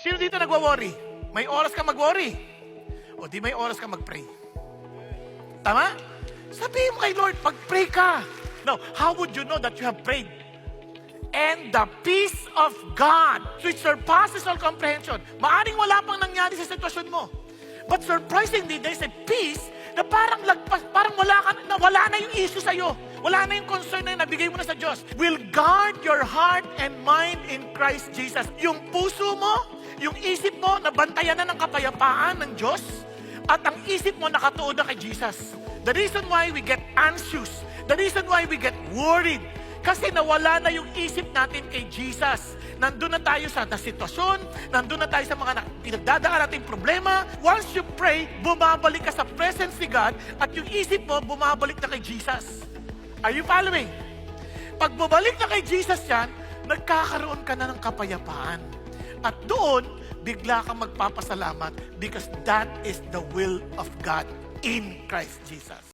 Sino dito nagwa-worry? May oras ka mag-worry? O di may oras ka mag-pray? Tama? Sabihin mo kay Lord, pag-pray ka. Now, how would you know that you have prayed? And the peace of God, which surpasses all comprehension. Maaring wala pang nangyari sa sitwasyon mo. But surprisingly, there's a peace na parang lagpas, parang wala na yung issue sa'yo. Wala na yung concern na yun, nabigay mo na sa Diyos. Will guard your heart and mind in Christ Jesus. Yung puso mo, yung isip mo, nabantayan na ng kapayapaan ng Diyos. At ang isip mo, nakatuon na kay Jesus. The reason why we get anxious, the reason why we get worried, kasi nawala na yung isip natin kay Jesus. Nandun na tayo sa sitwasyon, nandun na tayo sa mga pinagdadaan nating problema. Once you pray, bumabalik ka sa presence ni God at yung isip mo, bumabalik na kay Jesus. Are you following? Pag bumalik na kay Jesus yan, nagkakaroon ka na ng kapayapaan. At doon, bigla kang magpapasalamat because that is the will of God in Christ Jesus.